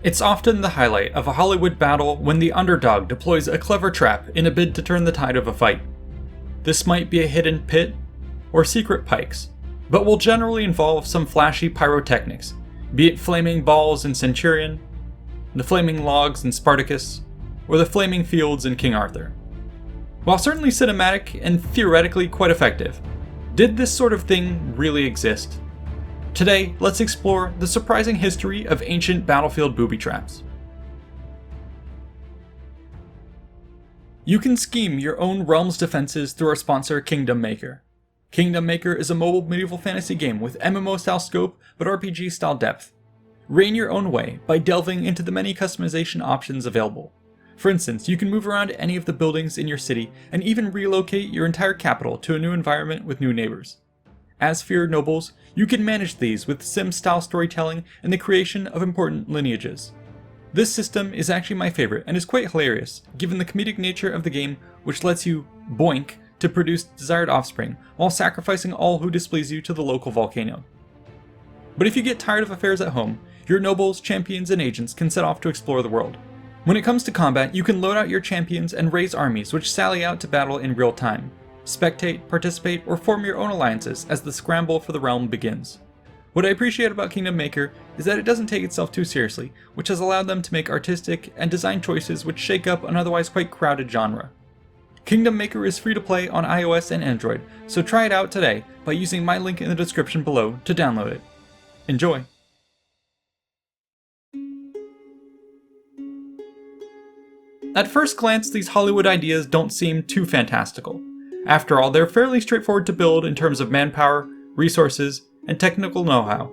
It's often the highlight of a Hollywood battle when the underdog deploys a clever trap in a bid to turn the tide of a fight. This might be a hidden pit or secret pikes, but will generally involve some flashy pyrotechnics, be it flaming balls in Centurion, the flaming logs in Spartacus, or the flaming fields in King Arthur. While certainly cinematic and theoretically quite effective, did this sort of thing really exist? Today, let's explore the surprising history of ancient battlefield booby traps. You can scheme your own realm's defenses through our sponsor, Kingdom Maker. Kingdom Maker is a mobile medieval fantasy game with MMO-style scope but RPG-style depth. Reign your own way by delving into the many customization options available. For instance, you can move around any of the buildings in your city and even relocate your entire capital to a new environment with new neighbors. As for your nobles, you can manage these with sim-style storytelling and the creation of important lineages. This system is actually my favorite and is quite hilarious, given the comedic nature of the game, which lets you boink to produce desired offspring, while sacrificing all who displease you to the local volcano. But if you get tired of affairs at home, your nobles, champions, and agents can set off to explore the world. When it comes to combat, you can load out your champions and raise armies which sally out to battle in real time. Spectate, participate, or form your own alliances as the scramble for the realm begins. What I appreciate about Kingdom Maker is that it doesn't take itself too seriously, which has allowed them to make artistic and design choices which shake up an otherwise quite crowded genre. Kingdom Maker is free to play on iOS and Android, so try it out today by using my link in the description below to download it. Enjoy! At first glance, these Hollywood ideas don't seem too fantastical. After all, they're fairly straightforward to build in terms of manpower, resources, and technical know-how.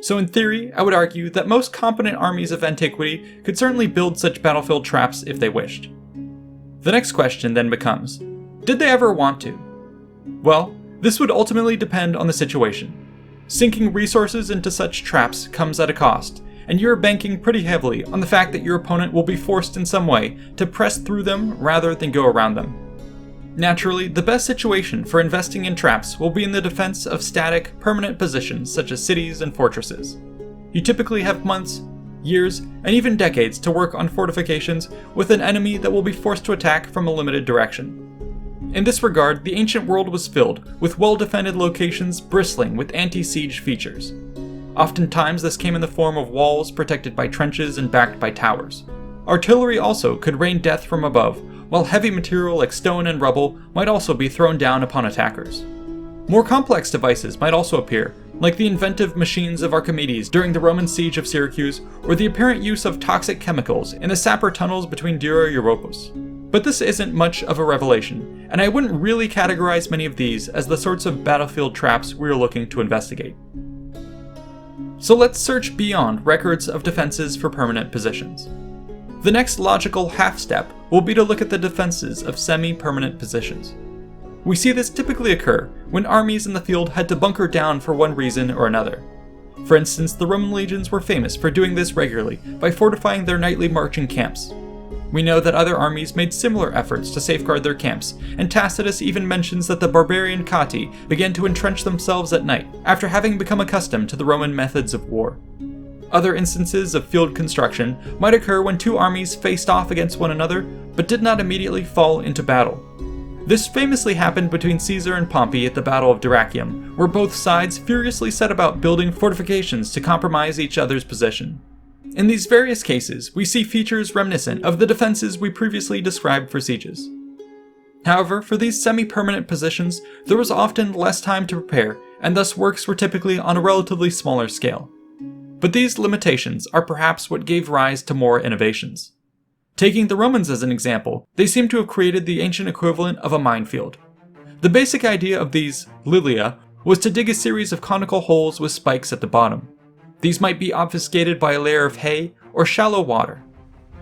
So in theory, I would argue that most competent armies of antiquity could certainly build such battlefield traps if they wished. The next question then becomes, did they ever want to? Well, this would ultimately depend on the situation. Sinking resources into such traps comes at a cost, and you're banking pretty heavily on the fact that your opponent will be forced in some way to press through them rather than go around them. Naturally, the best situation for investing in traps will be in the defense of static, permanent positions such as cities and fortresses. You typically have months, years, and even decades to work on fortifications with an enemy that will be forced to attack from a limited direction. In this regard, the ancient world was filled with well-defended locations bristling with anti-siege features. Oftentimes this came in the form of walls protected by trenches and backed by towers. Artillery also could rain death from above, while heavy material like stone and rubble might also be thrown down upon attackers. More complex devices might also appear, like the inventive machines of Archimedes during the Roman siege of Syracuse, or the apparent use of toxic chemicals in the sapper tunnels between Dura Europos. But this isn't much of a revelation, and I wouldn't really categorize many of these as the sorts of battlefield traps we're looking to investigate. So let's search beyond records of defenses for permanent positions. The next logical half step will be to look at the defenses of semi-permanent positions. We see this typically occur when armies in the field had to bunker down for one reason or another. For instance, the Roman legions were famous for doing this regularly by fortifying their nightly marching camps. We know that other armies made similar efforts to safeguard their camps, and Tacitus even mentions that the barbarian Cati began to entrench themselves at night after having become accustomed to the Roman methods of war. Other instances of field construction might occur when two armies faced off against one another, but did not immediately fall into battle. This famously happened between Caesar and Pompey at the Battle of Dyrrhachium, where both sides furiously set about building fortifications to compromise each other's position. In these various cases, we see features reminiscent of the defenses we previously described for sieges. However, for these semi-permanent positions, there was often less time to prepare, and thus works were typically on a relatively smaller scale. But these limitations are perhaps what gave rise to more innovations. Taking the Romans as an example, they seem to have created the ancient equivalent of a minefield. The basic idea of these Lilia was to dig a series of conical holes with spikes at the bottom. These might be obfuscated by a layer of hay or shallow water.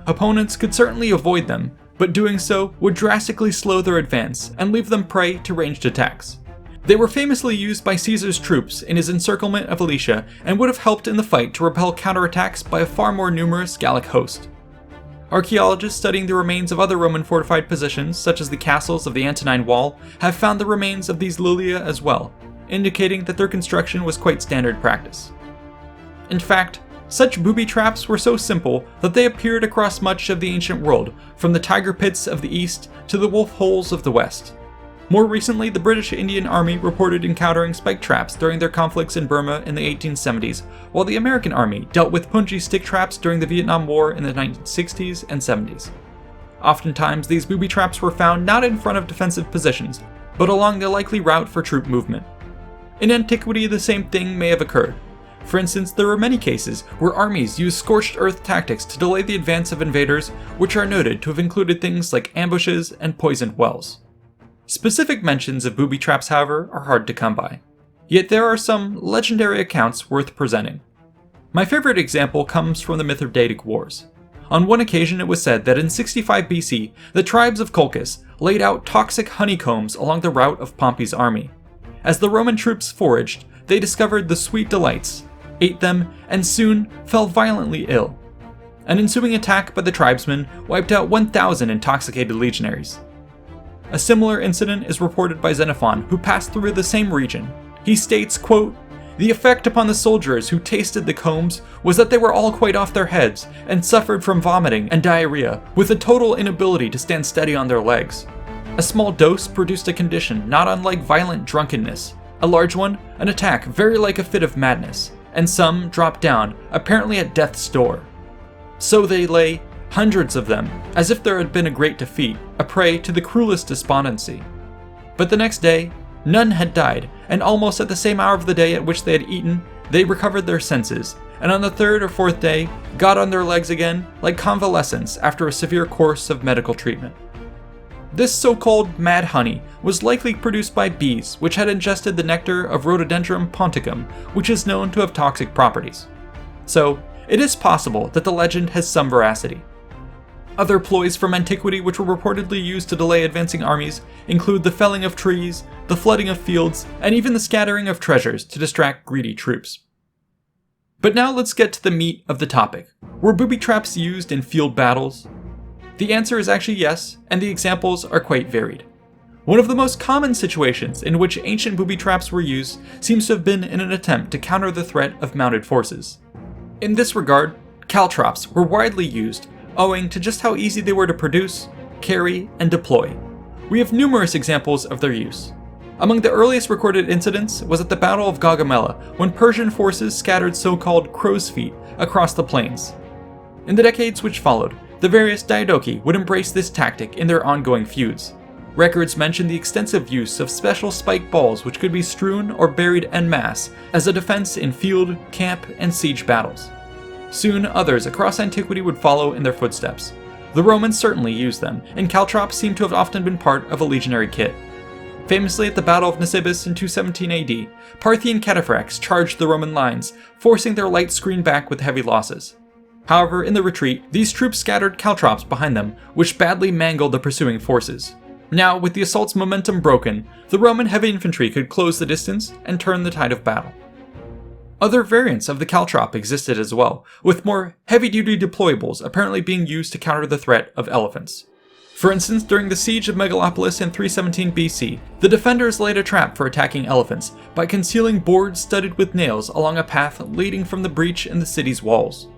Opponents could certainly avoid them, but doing so would drastically slow their advance and leave them prey to ranged attacks. They were famously used by Caesar's troops in his encirclement of Alesia and would have helped in the fight to repel counterattacks by a far more numerous Gallic host. Archaeologists studying the remains of other Roman fortified positions, such as the castles of the Antonine Wall, have found the remains of these Lilia as well, indicating that their construction was quite standard practice. In fact, Such booby traps were so simple that they appeared across much of the ancient world, from the tiger pits of the east to the wolf holes of the west. More recently, the British Indian Army reported encountering spike traps during their conflicts in Burma in the 1870s, while the American Army dealt with punji stick traps during the Vietnam War in the 1960s and 70s. Oftentimes, these booby traps were found not in front of defensive positions, but along the likely route for troop movement. In antiquity, the same thing may have occurred. For instance, there are many cases where armies used scorched earth tactics to delay the advance of invaders, which are noted to have included things like ambushes and poisoned wells. Specific mentions of booby traps, however, are hard to come by. Yet there are some legendary accounts worth presenting. My favorite example comes from the Mithridatic Wars. On one occasion, it was said that in 65 BC, the tribes of Colchis laid out toxic honeycombs along the route of Pompey's army. As the Roman troops foraged, they discovered the sweet delights, ate them, and soon fell violently ill. An ensuing attack by the tribesmen wiped out 1,000 intoxicated legionaries. A similar incident is reported by Xenophon, who passed through the same region. He states, quote, "The effect upon the soldiers who tasted the combs was that they were all quite off their heads, and suffered from vomiting and diarrhea, with a total inability to stand steady on their legs. A small dose produced a condition not unlike violent drunkenness, a large one, an attack very like a fit of madness, and some dropped down, apparently at death's door. So they lay, hundreds of them, as if there had been a great defeat, a prey to the cruelest despondency. But the next day, none had died, and almost at the same hour of the day at which they had eaten, they recovered their senses, and on the third or fourth day, got on their legs again, like convalescents after a severe course of medical treatment." This so-called mad honey was likely produced by bees, which had ingested the nectar of Rhododendron ponticum, which is known to have toxic properties. So, it is possible that the legend has some veracity. Other ploys from antiquity which were reportedly used to delay advancing armies include the felling of trees, the flooding of fields, and even the scattering of treasures to distract greedy troops. But now let's get to the meat of the topic. Were booby traps used in field battles? The answer is actually yes, and the examples are quite varied. One of the most common situations in which ancient booby traps were used seems to have been in an attempt to counter the threat of mounted forces. In this regard, caltrops were widely used, owing to just how easy they were to produce, carry, and deploy. We have numerous examples of their use. Among the earliest recorded incidents was at the Battle of Gaugamela, when Persian forces scattered so-called crow's feet across the plains. In the decades which followed, the various diadochi would embrace this tactic in their ongoing feuds. Records mention the extensive use of special spike balls which could be strewn or buried en masse as a defense in field, camp, and siege battles. Soon, others across antiquity would follow in their footsteps. The Romans certainly used them, and caltrops seem to have often been part of a legionary kit. Famously at the Battle of Nisibis in 217 AD, Parthian cataphracts charged the Roman lines, forcing their light screen back with heavy losses. However, in the retreat, these troops scattered caltrops behind them, which badly mangled the pursuing forces. Now, with the assault's momentum broken, the Roman heavy infantry could close the distance and turn the tide of battle. Other variants of the caltrop existed as well, with more heavy-duty deployables apparently being used to counter the threat of elephants. For instance, during the siege of Megalopolis in 317 BC, the defenders laid a trap for attacking elephants by concealing boards studded with nails along a path leading from the breach in the city's walls.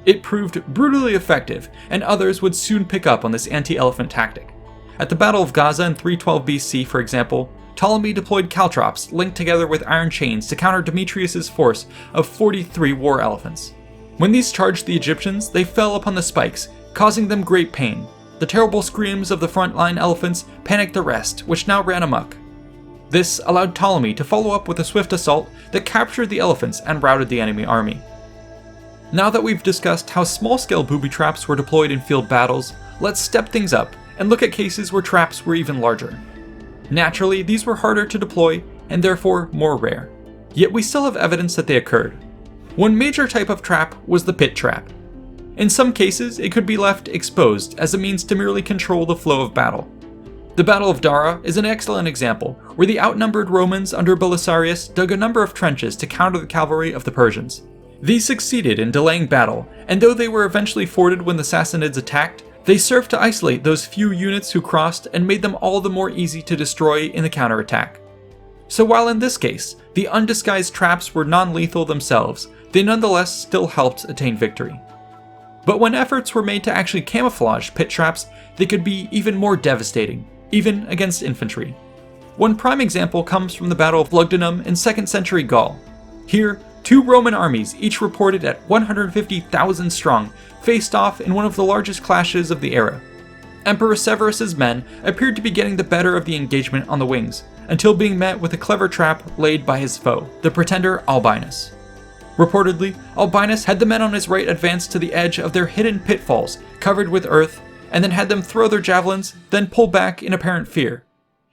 It proved brutally effective, and others would soon pick up on this anti-elephant tactic. At the Battle of Gaza in 312 BC, for example, Ptolemy deployed caltrops linked together with iron chains to counter Demetrius' force of 43 war elephants. When these charged the Egyptians, they fell upon the spikes, causing them great pain. The terrible screams of the frontline elephants panicked the rest, which now ran amok. This allowed Ptolemy to follow up with a swift assault that captured the elephants and routed the enemy army. Now that we've discussed how small-scale booby traps were deployed in field battles, let's step things up and look at cases where traps were even larger. Naturally, these were harder to deploy and therefore more rare. Yet we still have evidence that they occurred. One major type of trap was the pit trap. In some cases, it could be left exposed as a means to merely control the flow of battle. The Battle of Dara is an excellent example, where the outnumbered Romans under Belisarius dug a number of trenches to counter the cavalry of the Persians. These succeeded in delaying battle, and though they were eventually forded when the Sassanids attacked, they served to isolate those few units who crossed and made them all the more easy to destroy in the counterattack. So while in this case, the undisguised traps were non-lethal themselves, they nonetheless still helped attain victory. But when efforts were made to actually camouflage pit traps, they could be even more devastating, even against infantry. One prime example comes from the Battle of Gaugamela in 2nd century Gaul. Here, two Roman armies, each reported at 150,000 strong, faced off in one of the largest clashes of the era. Emperor Severus's men appeared to be getting the better of the engagement on the wings, until being met with a clever trap laid by his foe, the pretender Albinus. Reportedly, Albinus had the men on his right advance to the edge of their hidden pitfalls, covered with earth, and then had them throw their javelins, then pull back in apparent fear.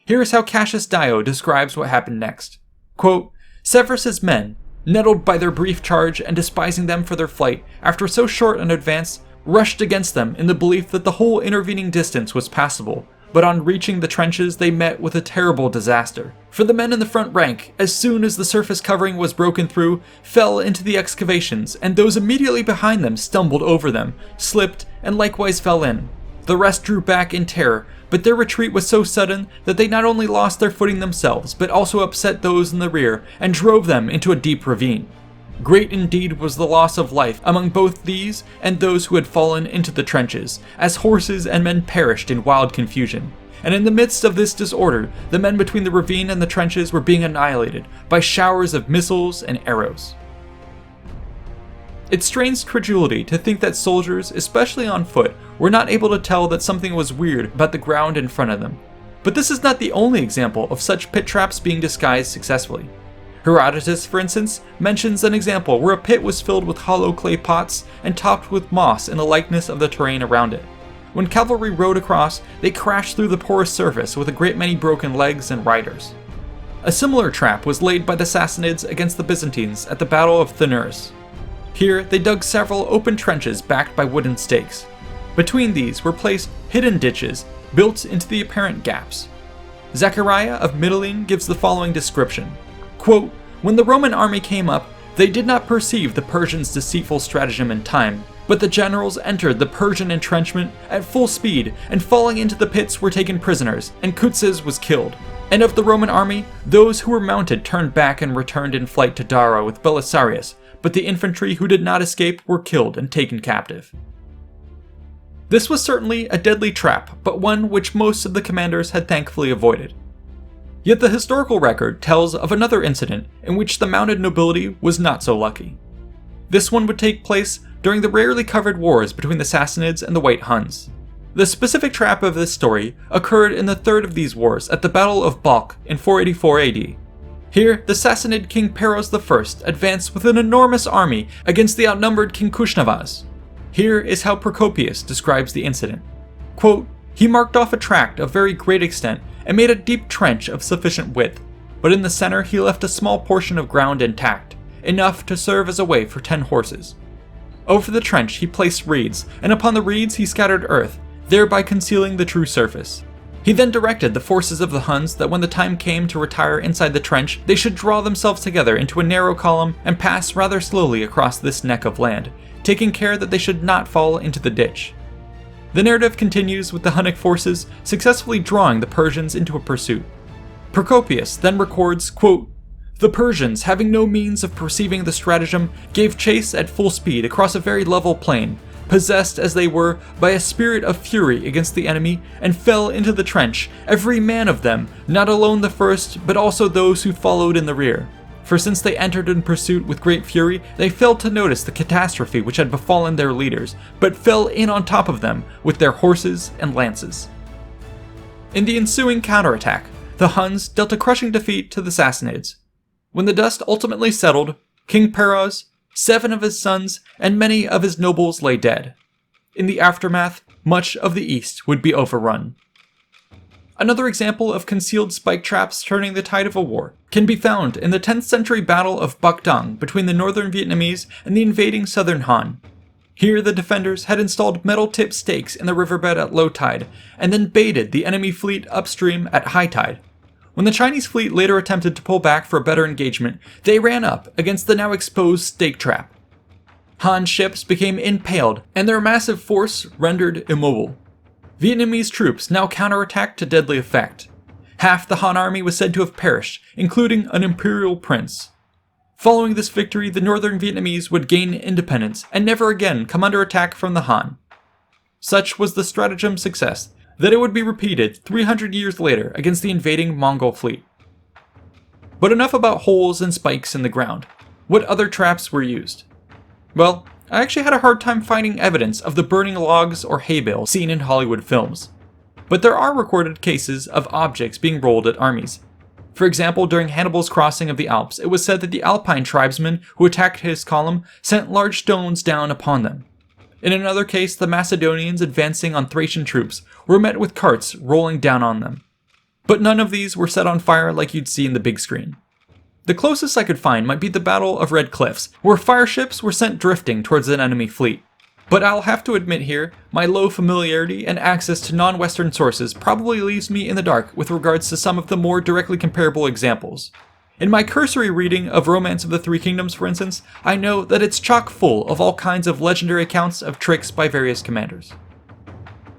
Here is how Cassius Dio describes what happened next. Quote, Severus's men, nettled by their brief charge and despising them for their flight, after so short an advance, rushed against them in the belief that the whole intervening distance was passable, but on reaching the trenches they met with a terrible disaster. For the men in the front rank, as soon as the surface covering was broken through, fell into the excavations, and those immediately behind them stumbled over them, slipped, and likewise fell in. The rest drew back in terror, but their retreat was so sudden that they not only lost their footing themselves, but also upset those in the rear and drove them into a deep ravine. Great indeed was the loss of life among both these and those who had fallen into the trenches, as horses and men perished in wild confusion. And in the midst of this disorder, the men between the ravine and the trenches were being annihilated by showers of missiles and arrows. It strains credulity to think that soldiers, especially on foot, were not able to tell that something was weird about the ground in front of them. But this is not the only example of such pit traps being disguised successfully. Herodotus, for instance, mentions an example where a pit was filled with hollow clay pots and topped with moss in the likeness of the terrain around it. When cavalry rode across, they crashed through the porous surface with a great many broken legs and riders. A similar trap was laid by the Sassanids against the Byzantines at the Battle of Thanurus. Here, they dug several open trenches backed by wooden stakes. Between these were placed hidden ditches built into the apparent gaps. Zechariah of Mytilene gives the following description. Quote, when the Roman army came up, they did not perceive the Persians' deceitful stratagem in time, but the generals entered the Persian entrenchment at full speed, and falling into the pits were taken prisoners, and Kutzes was killed. And of the Roman army, those who were mounted turned back and returned in flight to Dara with Belisarius, but the infantry who did not escape were killed and taken captive. This was certainly a deadly trap, but one which most of the commanders had thankfully avoided. Yet the historical record tells of another incident in which the mounted nobility was not so lucky. This one would take place during the rarely covered wars between the Sassanids and the White Huns. The specific trap of this story occurred in the third of these wars at the Battle of Bach in 484 AD. Here, the Sassanid king Peros I advanced with an enormous army against the outnumbered king Kushnavaz. Here is how Procopius describes the incident. Quote, he marked off a tract of very great extent and made a deep trench of sufficient width, but in the center he left a small portion of ground intact, enough to serve as a way for 10 horses. Over the trench he placed reeds, and upon the reeds he scattered earth, thereby concealing the true surface. He then directed the forces of the Huns that when the time came to retire inside the trench, they should draw themselves together into a narrow column and pass rather slowly across this neck of land, taking care that they should not fall into the ditch. The narrative continues with the Hunnic forces successfully drawing the Persians into a pursuit. Procopius then records, quote, the Persians, having no means of perceiving the stratagem, gave chase at full speed across a very level plain, possessed as they were by a spirit of fury against the enemy, and fell into the trench, every man of them, not alone the first, but also those who followed in the rear. For since they entered in pursuit with great fury, they failed to notice the catastrophe which had befallen their leaders, but fell in on top of them with their horses and lances. In the ensuing counterattack, the Huns dealt a crushing defeat to the Sassanids. When the dust ultimately settled, King Peros, 7 of his sons, and many of his nobles lay dead. In the aftermath, much of the east would be overrun. Another example of concealed spike traps turning the tide of a war can be found in the 10th century Battle of Bac Dang between the northern Vietnamese and the invading southern Han. Here the defenders had installed metal-tipped stakes in the riverbed at low tide, and then baited the enemy fleet upstream at high tide. When the Chinese fleet later attempted to pull back for a better engagement, they ran up against the now exposed stake trap. Han ships became impaled, and their massive force rendered immobile. Vietnamese troops now counterattacked to deadly effect. Half the Han army was said to have perished, including an imperial prince. Following this victory, the northern Vietnamese would gain independence and never again come under attack from the Han. Such was the stratagem success that it would be repeated 300 years later against the invading Mongol fleet. But enough about holes and spikes in the ground. What other traps were used? Well, I actually had a hard time finding evidence of the burning logs or hay bales seen in Hollywood films. But there are recorded cases of objects being rolled at armies. For example, during Hannibal's crossing of the Alps, it was said that the Alpine tribesmen who attacked his column sent large stones down upon them. In another case, the Macedonians advancing on Thracian troops were met with carts rolling down on them. But none of these were set on fire like you'd see in the big screen. The closest I could find might be the Battle of Red Cliffs, where fire ships were sent drifting towards an enemy fleet. But I'll have to admit here, my low familiarity and access to non-Western sources probably leaves me in the dark with regards to some of the more directly comparable examples. In my cursory reading of Romance of the Three Kingdoms, for instance, I know that it's chock full of all kinds of legendary accounts of tricks by various commanders.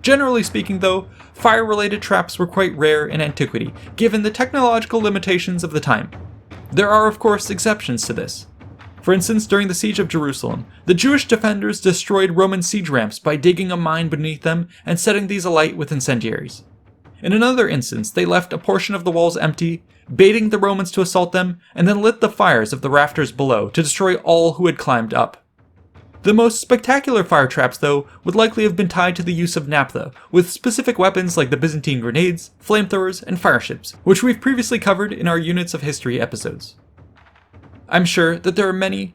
Generally speaking though, fire-related traps were quite rare in antiquity, given the technological limitations of the time. There are of course exceptions to this. For instance, during the siege of Jerusalem, the Jewish defenders destroyed Roman siege ramps by digging a mine beneath them and setting these alight with incendiaries. In another instance, they left a portion of the walls empty, baiting the Romans to assault them, and then lit the fires of the rafters below to destroy all who had climbed up. The most spectacular fire traps, though, would likely have been tied to the use of naphtha, with specific weapons like the Byzantine grenades, flamethrowers, and fireships, which we've previously covered in our Units of History episodes. I'm sure that there are many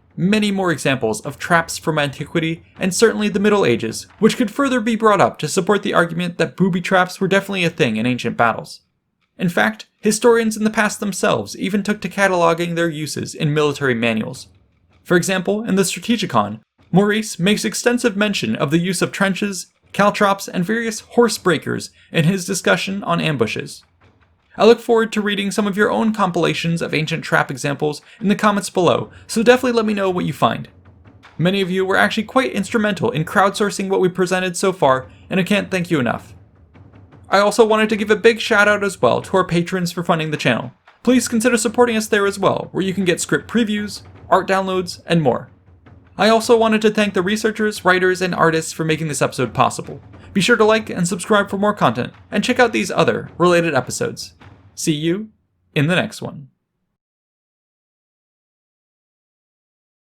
more examples of traps from antiquity and certainly the Middle Ages, which could further be brought up to support the argument that booby traps were definitely a thing in ancient battles. In fact, historians in the past themselves even took to cataloging their uses in military manuals. For example, in the Strategicon, Maurice makes extensive mention of the use of trenches, caltrops, and various horse breakers in his discussion on ambushes. I look forward to reading some of your own compilations of ancient trap examples in the comments below, so definitely let me know what you find. Many of you were actually quite instrumental in crowdsourcing what we presented so far, and I can't thank you enough. I also wanted to give a big shout out as well to our patrons for funding the channel. Please consider supporting us there as well, where you can get script previews, art downloads, and more. I also wanted to thank the researchers, writers, and artists for making this episode possible. Be sure to like and subscribe for more content, and check out these other related episodes. See you in the next one.